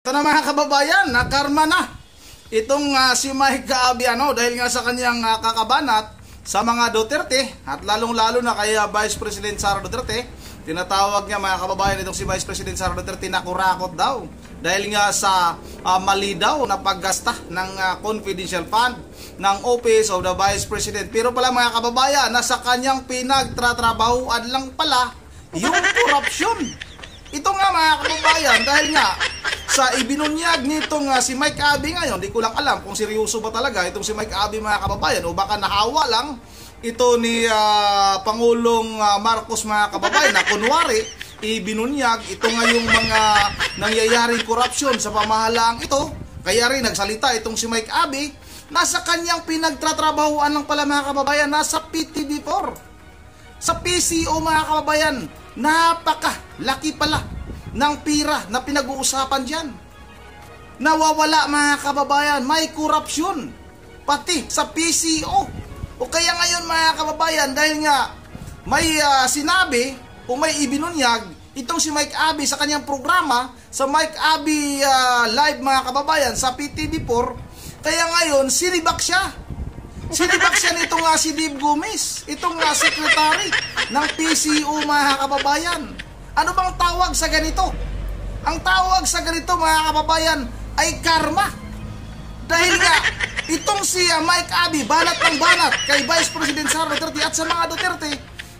Ito na mga kababayan, nakarma na itong si Mike Abiano dahil nga sa kanyang kakabanat sa mga Duterte at lalong-lalo na kay Vice President Sara Duterte. Tinatawag niya mga kababayan itong si Vice President Sara Duterte na kurakot daw dahil nga sa mali daw na paggasta ng confidential fund ng Office of the Vice President. Pero pala mga kababayan, nasa kanyang pinagtratrabahuan lang pala yung korupsyon. Ito nga mga kababayan, dahil nga sa ibinunyag nitong si Mike Abi ngayon, di ko lang alam kung seryoso ba talaga itong si Mike Abi mga kababayan o baka nahawa lang ito ni Pangulong Marcos mga kababayan na kunwari ibinunyag ito nga yung mga nangyayaring korupsyon sa pamahalaang ito. Kaya rin nagsalita itong si Mike Abi, nasa kanyang pinagtatrabahuan lang pala mga kababayan, nasa PTV4, sa PCO mga kababayan. Napaka-laki pala ng pira na pinag-uusapan dyan. Nawawala mga kababayan, may korupsyon pati sa PCO. O kaya ngayon mga kababayan, dahil nga may sinabi o may ibinunyag itong si Mike Abi sa kanyang programa, sa Mike Abi live mga kababayan sa PTV4, kaya ngayon sinibak siya. Sinibak siya nitong si Dave Gomez, itong secretary ng PCO mga kababayan. Ano bang tawag sa ganito? Ang tawag sa ganito mga kababayan ay karma. Dahil nga itong si Mike Abi banat ng banat kay Vice President Sara Duterte at sa mga Duterte,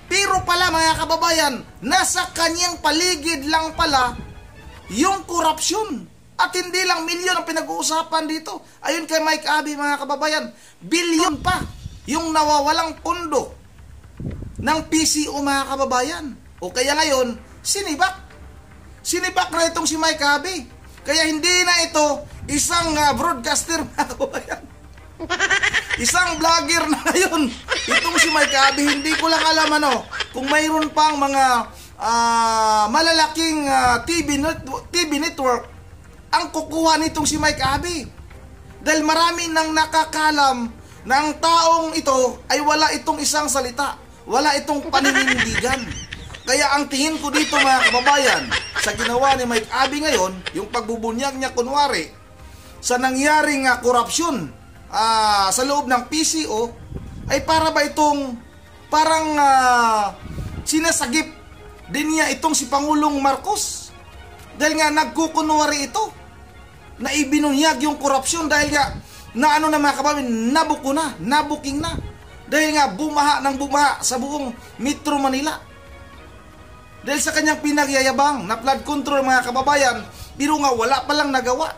pero pala mga kababayan, nasa kanyang paligid lang pala yung korupsyon. At hindi lang milyon ang pinag-uusapan dito. Ayun kay Mike Abi mga kababayan, bilyon pa yung nawawalang pondo ng PCO mga kababayan. O kaya ngayon, sinibak. Sinibak na itong si Mike Abi. Kaya hindi na ito isang broadcaster mga kababayan. Isang vlogger na ngayon. Itong si Mike Abi, hindi ko lang alam kung mayroon pang mga malalaking TV network ang kukuha nitong si Mike Abi. Dahil marami nang nakakalam na ang taong ito ay wala itong isang salita, wala itong paninindigan. Kaya ang tingin ko dito mga kababayan, sa ginawa ni Mike Abi ngayon, yung pagbubunyag niya kunwari sa nangyaring korupsyon sa loob ng PCO, ay para ba itong parang sinasagip din niya itong si Pangulong Marcos. Dahil nga nagkukunwari ito na ibinunyag yung korupsyon dahil nga na na mga kababayan, nabuking na. Dahil nga bumaha ng bumaha sa buong Metro Manila. Dahil sa kanyang pinagyayabang na flood control mga kababayan, pero nga wala palang nagawa.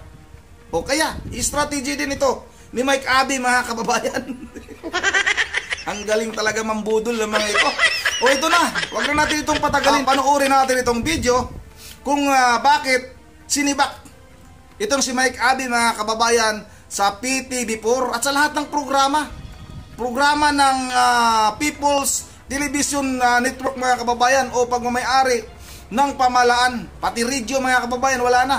O kaya, strategy din ito ni Mike Abi mga kababayan. Ang galing talaga mambudol ng mga ito. O ito na, wag na natin itong patagalin. Panoorin natin itong video kung bakit sinibak itong si Mike Abi mga kababayan sa PTV4 at sa lahat ng programa ng People's Television Network mga kababayan o pagmamayari ng pamahalaan, pati radio mga kababayan, wala na.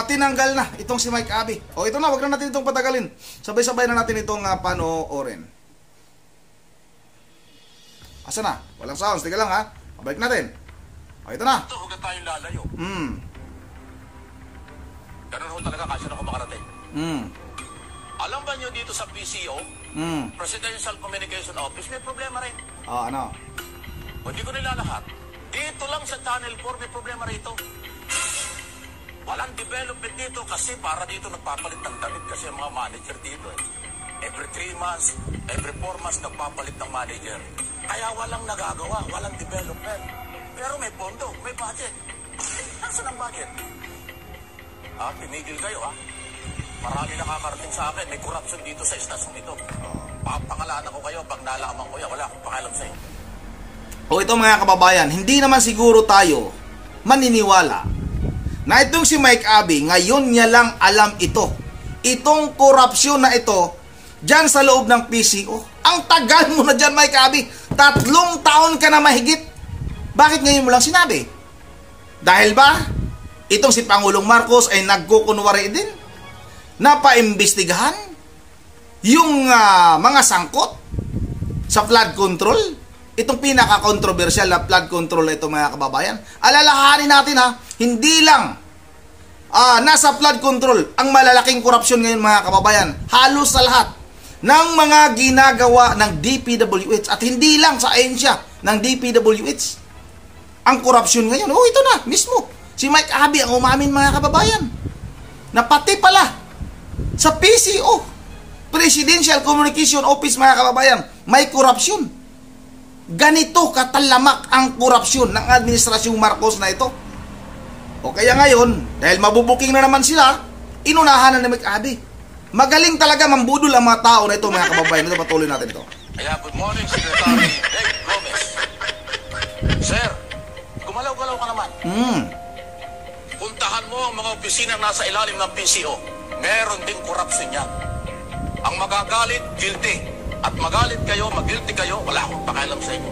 Tinanggal na itong si Mike Abi. O ito na, wag na natin itong patagalin. Sabay-sabay na natin itong panoorin. Asa na? Walang sounds, tiga lang ha. Pabalik natin. O ito na. Ito, huwag na tayong lalayo. Ganun ho talaga kasi na ako makarating. Alam ba nyo dito sa PCO, Presidential Communication Office, may problema rin. Ano? O hindi ko nila lahat. Dito lang sa Channel 4 may problema rito. Walang development dito kasi para dito nagpapalit ng damit kasi ang mga manager dito Every 3 months, every 4 months nagpapalit ng manager. Kaya walang nagagawa, walang development. Pero may pondo, may budget. Nasaan ang budget? Pinigil kayo Marami nakakarating sa akin, may corruption dito sa estasyon ito. Papangalanan ko kayo pag nalaman ko yan, wala akong pakialam sa inyo. O ito mga kababayan, hindi naman siguro tayo maniniwala na itong si Mike Abi, ngayon niya lang alam ito. Itong korupsyon na ito, dyan sa loob ng PCO. Ang tagal mo na dyan Mike Abi, 3 taon ka na mahigit. Bakit ngayon mo lang sinabi? Dahil ba, itong si Pangulong Marcos ay nagkukunwari din na paimbestigahan yung mga sangkot sa flood control. Itong pinaka-controversial na flood control na ito mga kababayan. Alalahanin natin hindi lang nasa flood control ang malalaking korupsyon ngayon mga kababayan. Halos sa lahat ng mga ginagawa ng DPWH at hindi lang sa ahensya ng DPWH ang korupsyon ngayon. Ito na mismo. Si Mike Abby ang umamin mga kababayan na pati pala sa PCO, Presidential Communication Office mga kababayan, may korupsyon. Ganito katalamak ang korupsyon ng administrasyong Marcos na ito. O kaya ngayon, dahil mabubuking na naman sila, inunahan na ni Mike Abby. Magaling talaga mambudol ang mga tao na ito mga kababayan. Ito, patuloy natin ito. Kaya good morning, Secretary Dave Gomez. Sir, gumalaw-galaw ka naman. Puntahan mo ang mga opisinang nasa ilalim ng PCO. Meron ding korupsyon yan. Ang magagalit, guilty. At magalit kayo, mag-guilty kayo, wala akong pakialam sa inyo.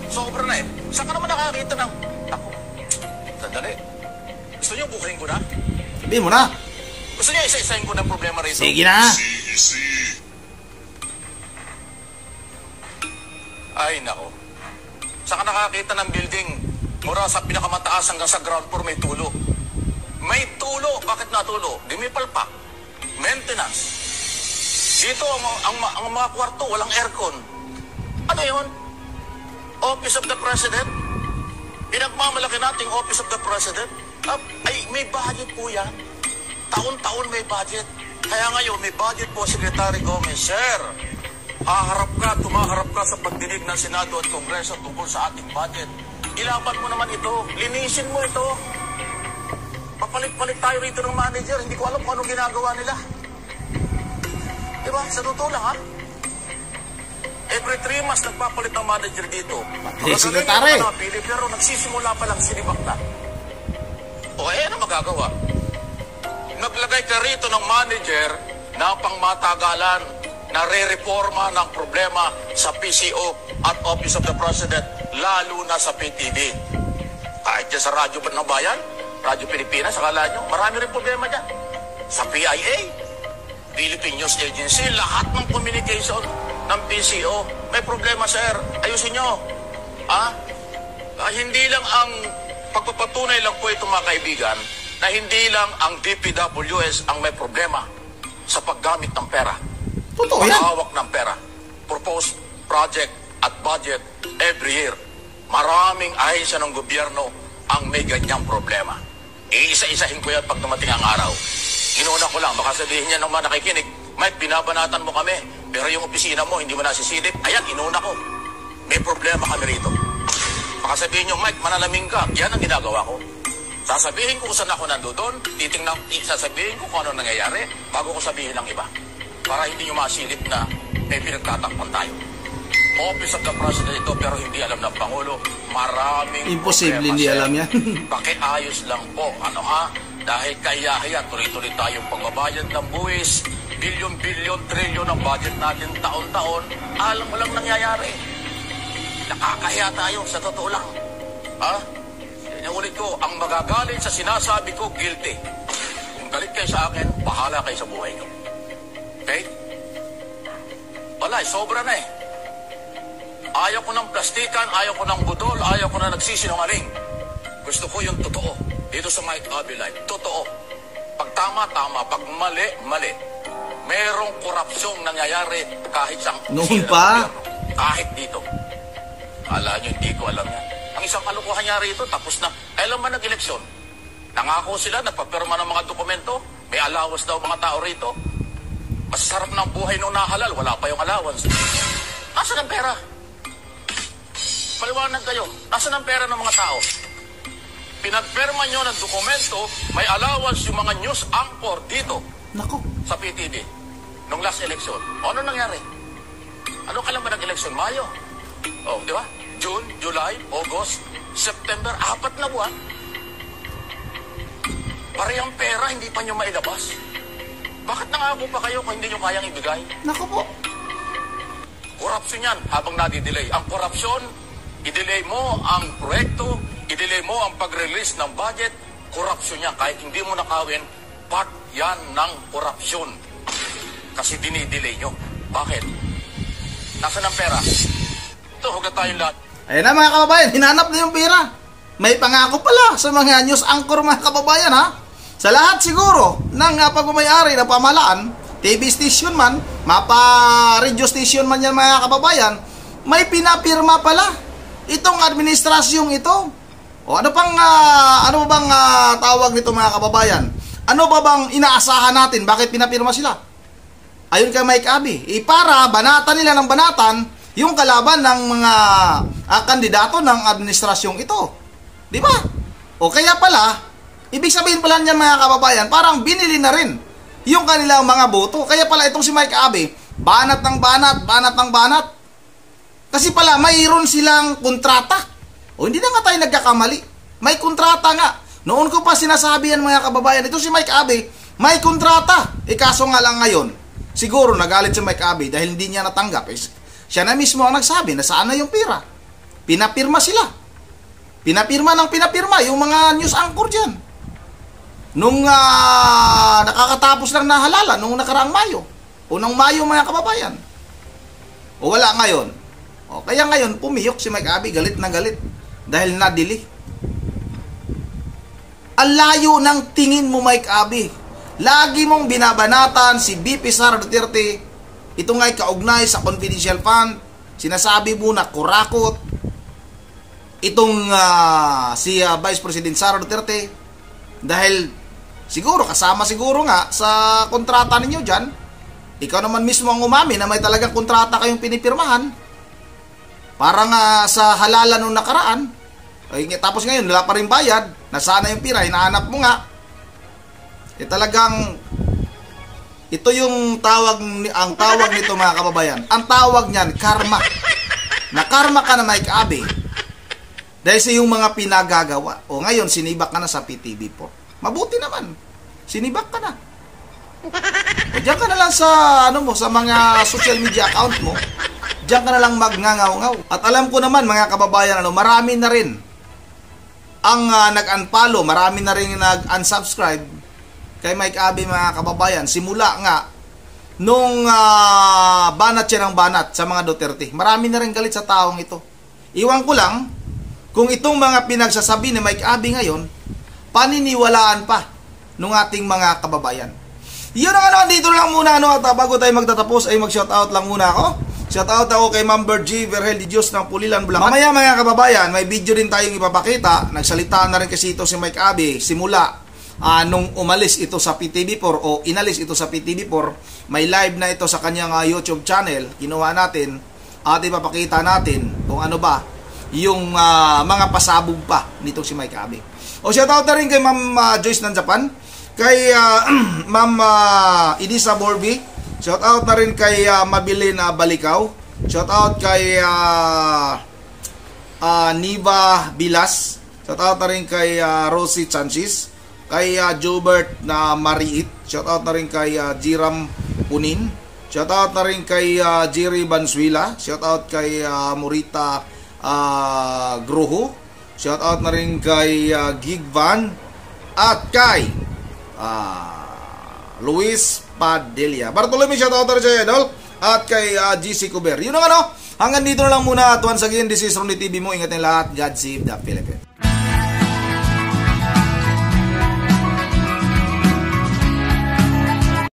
Sobra na eh. Saan ka naman nakakita ng... Ako, sandali. Gusto niyo bukayin ko na? Sabihin mo na. Gusto niyo isa-isahin ko ng problema rito? Sige na. Ay, nako. Saan ka nakakita ng building mura sa pinakamataas hanggang sa ground floor may tulo? May tulo. Bakit natulo? Di may palpak. Maintenance. Dito, ang mga kwarto, walang aircon. Ano yun? Office of the President? Pinagmamalaki nating Office of the President? Ay, may budget po yan. Taon-taon may budget. Kaya ngayon, may budget po, Secretary Gomez. Sir, tumaharap ka sa pagdinig ng Senado at Kongreso tungkol sa ating budget. Ilaban mo naman ito. Linisin mo ito. Papalit-palit tayo rito ng manager. Hindi ko alam kung anong ginagawa nila. Diba? Sa totoo lang, ha? Every 3 months nagpapalit ng manager dito. Secretary. Pero nagsisimula pa lang sinibak na. O ano magagawa? Naglagay ka rito ng manager na pangmatagalan na re-reforma ng problema sa PCO at Office of the President, lalo na sa PTV. Kahit dyan sa Radyo ng Bayan, Radyo Pilipinas, akala nyo, marami rin problema dyan. Sa PIA, Philippine News Agency, lahat ng communication ng PCO, may problema, sir. Ayusin nyo. Hindi lang ang pagpapatunay lang po ito mga kaibigan, na hindi lang ang DPWS ang may problema sa paggamit ng pera. Totoo yan. Paghawak ng pera. Proposed project at budget every year. Maraming ahensya ng gobyerno ang may ganyang problema. Iisa-isahin ko yan pag dumating ang araw. Inuna ko lang, baka sabihin niya naman nakikinig, Mike, binabanatan mo kami, pero yung opisina mo, hindi mo nasisilip. Ayan, inuna ko. May problema kami rito. Baka sabihin niyo, Mike, manalaming ka. Yan ang ginagawa ko. Sasabihin ko kung saan ako nandoon, sasabihin ko kung ano nangyayari, bago ko sabihin ng iba. Para hindi nyo masilip na may pinagtatakpan tayo. Office of the President ito, pero hindi alam ng Pangulo. Maraming imposible problema, hindi sir. alam yan. Pakiayos lang po. Dahil kaya tuloy-tuloy tayong pagbabayad ng buwis, bilyon-bilyon, trilyon ang budget natin taon-taon, alam mo lang nangyayari. Nakakahiya tayo, sa totoo lang. Inulit ko, ang magagalit sa sinasabi ko, guilty. Kung galit kayo sa akin, bahala kayo sa buhay nyo. Okay? Wala, sobra na eh. Ayaw ko ng plastikan, ayaw ko ng budol, ayaw ko na nagsisinungaling. Gusto ko yung totoo. Dito sa Mike Abby Live, totoo. Pag tama, tama. Pag mali, mali. Merong korupsyong nangyayari kahit sa noon pa. Kahit dito. Alam nyo, hindi ko alam yan. Ang isang kalukuhan niya rito, tapos na. Kailan ba nag-eleksyon? Nangako sila, nagpapirma ng mga dokumento. May allowance daw mga tao rito. Masarap ng buhay nung nahalal, wala pa yung allowance. Nasaan ang pera? Paliwanag kayo. Nasaan ang pera ng mga tao? Pinagpirma nyo ng dokumento, may allowance yung mga news anchor dito. Nako. Sa PTV. Nung last election. Ano nangyari? Ano kailan ba nag-election? Mayo. Di ba? June, July, August, September, 4 na buwan. Parehang pera, hindi pa nyo mailabas. Bakit nangako pa kayo kung hindi nyo kayang ibigay? Nako po. Korupsyon yan habang nadidelay. Ang korupsyon, i-delay mo ang proyekto, i-delay mo ang pag-release ng budget, korupsyon yan. Kahit hindi mo nakawin, part yan ng korupsyon. Kasi dinidelay nyo. Bakit? Nasaan ang pera? Ito, huwag tayong lahat. Ayun na mga kababayan, hinanap na yung pera. May pangako pala sa mga news anchor mga kababayan ha. Sa lahat siguro ng pagmamayari ng pamahalaan, TV station man, mapa-radio station man yan mga kababayan, may pinapirma pala itong administrasyong ito. O ano bang tawag nito mga kababayan? Ano ba bang inaasahan natin? Bakit pinapirma sila? Ayon kay Mike Abe, para banatan nila ng banatan yung kalaban ng mga kandidato ng administrasyong ito. Di ba? O kaya pala, ibig sabihin pala niyan mga kababayan, parang binili na rin yung kanilang mga boto. Kaya pala itong si Mike Abe, banat ng banat. Kasi pala mayroon silang kontrata. O hindi na nga tayo nagkakamali. May kontrata nga. Noon ko pa sinasabi yan mga kababayan, ito si Mike Abe, may kontrata. Kaso nga lang ngayon, siguro nagalit si Mike Abe dahil hindi niya natanggap. Siya na mismo ang nagsabi na saan na yung pera. Pinapirma sila. Pinapirma yung mga news anchor dyan. Nung nakakatapos lang na halala, nung nakaraang Mayo. Unang Mayo mga kababayan. O wala ngayon. O kaya ngayon, pumiyok si Mike Abe, galit na galit. Dahil nadili. Ang layo ng tingin mo Mike Abe. Lagi mong binabanatan si BP Sara Duterte. Ito nga'y kaugnay sa confidential fund. Sinasabi mo na kurakot. Itong si Vice President Sara Duterte. Dahil siguro, kasama siguro nga sa kontrata ninyo dyan. Ikaw naman mismo ang umami na may talagang kontrata kayong pinipirmahan. Parang sa halalan nung nakaraan. Tapos ngayon, wala pa rin bayad. Nasana yung pira, hinahanap mo nga. Talagang ito yung ang tawag nito mga kababayan. Ang tawag niyan, karma. Nakarma ka na Mike Abe dahil sa yung mga pinagagawa. O ngayon, sinibak ka na sa PTV4. Mabuti naman. Sinibak ka na. O diyan ka na lang sa sa mga social media account mo. Diyan ka na lang magngangaw-ngaw. At alam ko naman mga kababayan, marami na rin ang nag-unfollow, marami na rin nag-unsubscribe kay Mike Abe mga kababayan. Simula nga nung banat siya ng banat sa mga Duterte. Marami na rin galit sa taong ito. Iwan ko lang kung itong mga pinagsasabi ni Mike Abe ngayon, paniniwalaan pa ng ating mga kababayan. Yun ang dito lang muna at bago tayo magtatapos ay mag-shoutout lang muna ako. Shoutout ako kay Ma'am Bergie Verhel de Dios ng Pulilan, Bulacan. Mamaya mga kababayan, may video din tayong ipapakita. Nagsalita na rin kasi ito si Mike Abe simula nung umalis ito sa PTV4 o inalis ito sa PTV4. May live na ito sa kanyang YouTube channel. Ginawa natin at ipapakita natin kung ano ba yung mga pasabog pa nitong si Mike Abe. O shoutout na rin kay Ma'am Joyce ng Japan, kay Ma'am Elisa Borby. Shoutout na rin kay Mabilin Balikaw. Shoutout kay Niva Bilas. Shoutout na rin kay Rosie Chanchis. Kay Jobert na Mariit. Shoutout na rin kay Jiram Punin. Shoutout na rin kay Jerry Bansuila. Shoutout kay Morita Gruho. Shoutout na rin kay Gig Van. At kay Luis Padilla. Bartolome, shoutout na rin siya, idol. At kay GC Cuber. Yun ang hanggang dito na lang muna. At once again, this is Ronnie TV mo. Ingat niyo lahat. God save the Philippines.